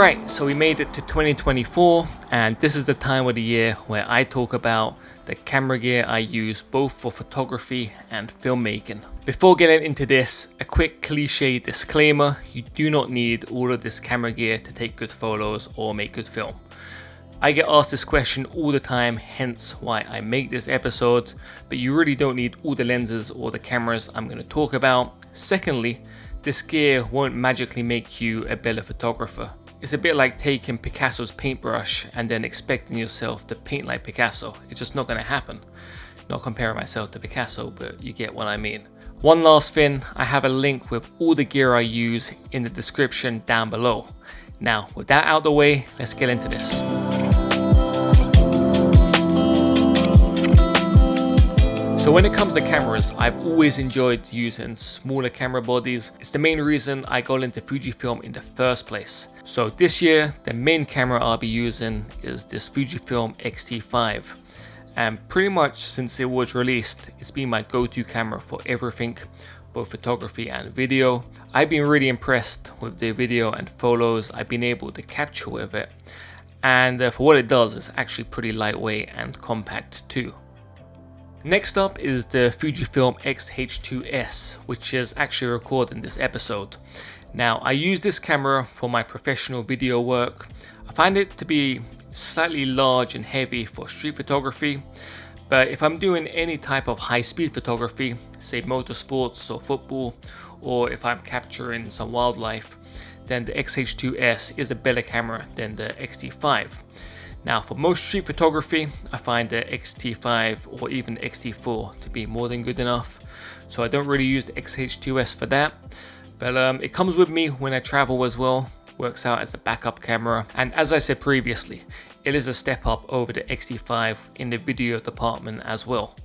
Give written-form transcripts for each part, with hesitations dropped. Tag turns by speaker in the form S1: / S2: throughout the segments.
S1: Alright, so we made it to 2024, and this is the time of the year where I talk about the camera gear I use both for photography and filmmaking. Before getting into this, a quick cliche disclaimer: you do not need all of this camera gear to take good photos or make good film. I get asked this question all the time, hence why I make this episode, but you really don't need all the lenses or the cameras I'm going to talk about. Secondly, this gear won't magically make you a better photographer. It's a bit like taking Picasso's paintbrush and then expecting yourself to paint like Picasso. It's just not going to happen. Not comparing myself to Picasso, but you get what I mean. One last thing, I have a link with all the gear I use in the description down below. Now, with that out of the way, let's get into this. So when it comes to cameras, I've always enjoyed using smaller camera bodies. It's the main reason I got into Fujifilm in the first place. So this year, the main camera I'll be using is this Fujifilm X-T5. And pretty much since it was released, it's been my go-to camera for everything, both photography and video. I've been really impressed with the video and photos I've been able to capture with it. And for what it does, it's actually pretty lightweight and compact too. Next up is the Fujifilm X-H2S, which is actually recording this episode. Now, I use this camera for my professional video work. I find it to be slightly large and heavy for street photography, but if I'm doing any type of high-speed photography, say motorsports or football, or if I'm capturing some wildlife, then the X-H2S is a better camera than the X-T5. Now, for most street photography, I find the X-T5 or even the X-T4 to be more than good enough, so I don't really use the X-H2S for that, but it comes with me when I travel as well, works out as a backup camera, and as I said previously, it is a step up over the X-T5 in the video department as well.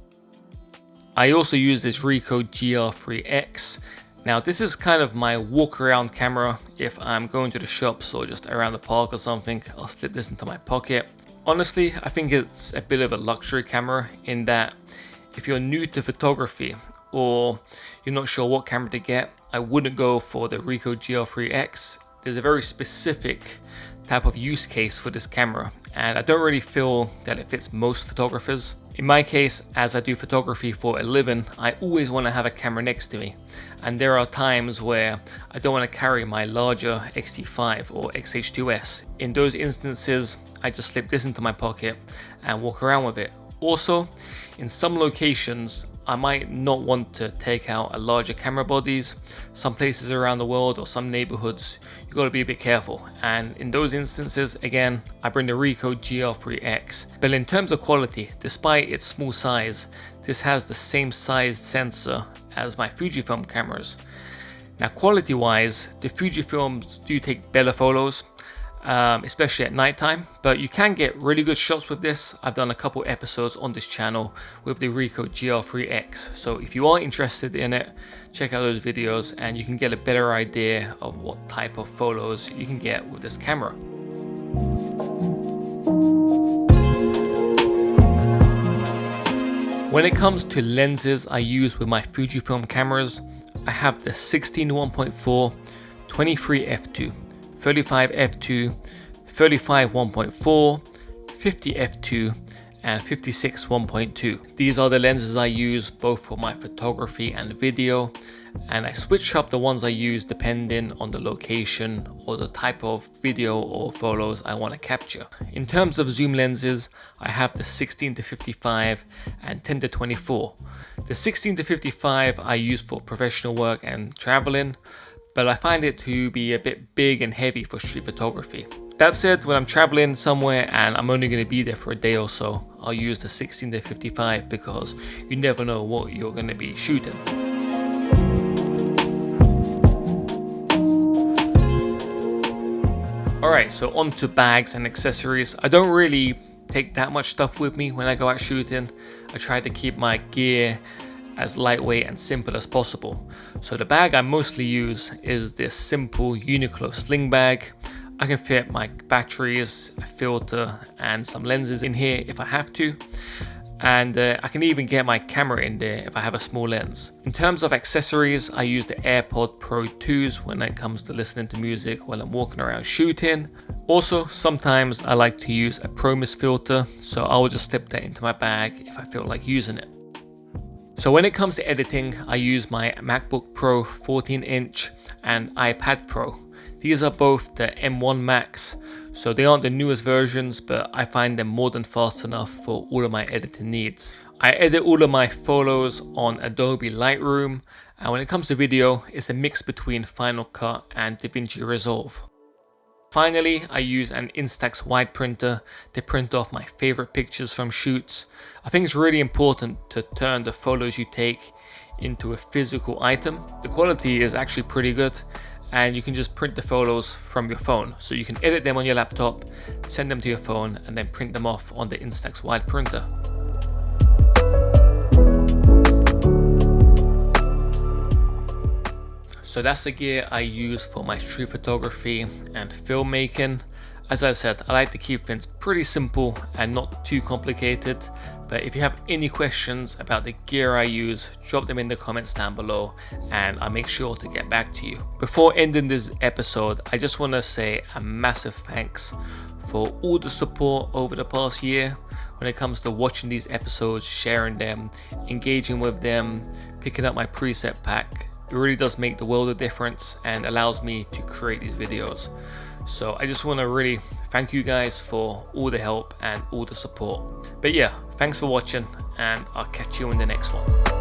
S1: I also use this Ricoh GR3X. Now, this is kind of my walk around camera. If I'm going to the shops or just around the park or something, I'll slip this into my pocket. Honestly, I think it's a bit of a luxury camera in that if you're new to photography or you're not sure what camera to get, I wouldn't go for the Ricoh GR3X. There's a very specific type of use case for this camera, and I don't really feel that it fits most photographers. In my case, as I do photography for a living, I always want to have a camera next to me, and there are times where I don't want to carry my larger X-T5 or X-H2S. In those instances, I just slip this into my pocket and walk around with it. Also, in some locations, I might not want to take out a larger camera bodies. Some places around the world or some neighborhoods, you got to be a bit careful, and in those instances, again, I bring the Ricoh GR3X. But in terms of quality, despite its small size, this has the same sized sensor as my Fujifilm cameras. Now, quality wise, the Fujifilms do take better photos, especially at nighttime, but you can get really good shots with this. I've done a couple episodes on this channel with the Ricoh GR3X, so if you are interested in it, check out those videos and you can get a better idea of what type of photos you can get with this camera. When it comes to lenses I use with my Fujifilm cameras, I have the 16 1.4, 23 f2, 35 f2, 35 1.4, 50 f2, and 56 1.2. These are the lenses I use both for my photography and video, and I switch up the ones I use depending on the location or the type of video or photos I want to capture. In terms of zoom lenses, I have the 16 to 55 and 10 to 24. The 16 to 55 I use for professional work and traveling, but I find it to be a bit big and heavy for street photography. That said, when I'm traveling somewhere and I'm only going to be there for a day or so, I'll use the 16 to 55 because you never know what you're going to be shooting. Alright, so on to bags and accessories. I don't really take that much stuff with me when I go out shooting. I try to keep my gear as lightweight and simple as possible. So the bag I mostly use is this simple Uniqlo sling bag. I can fit my batteries, a filter and some lenses in here if I have to. And I can even get my camera in there if I have a small lens. In terms of accessories, I use the AirPod Pro 2s when it comes to listening to music while I'm walking around shooting. Also, sometimes I like to use a ProMist filter, so I will just slip that into my bag if I feel like using it. So when it comes to editing, I use my MacBook Pro 14-inch and iPad Pro. These are both the M1 Max, so they aren't the newest versions, but I find them more than fast enough for all of my editing needs. I edit all of my photos on Adobe Lightroom, and when it comes to video, it's a mix between Final Cut and DaVinci Resolve. Finally, I use an Instax wide printer to print off my favorite pictures from shoots. I think it's really important to turn the photos you take into a physical item. The quality is actually pretty good, and you can just print the photos from your phone. So you can edit them on your laptop, send them to your phone, and then print them off on the Instax wide printer. So that's the gear I use for my street photography and filmmaking. As I said, I like to keep things pretty simple and not too complicated, but if you have any questions about the gear I use, drop them in the comments down below and I'll make sure to get back to you. Before ending this episode, I just want to say a massive thanks for all the support over the past year when it comes to watching these episodes, sharing them, engaging with them, picking up my preset pack. It really does make the world of difference and allows me to create these videos. So I just want to really thank you guys for all the help and all the support. But yeah, thanks for watching and I'll catch you in the next one.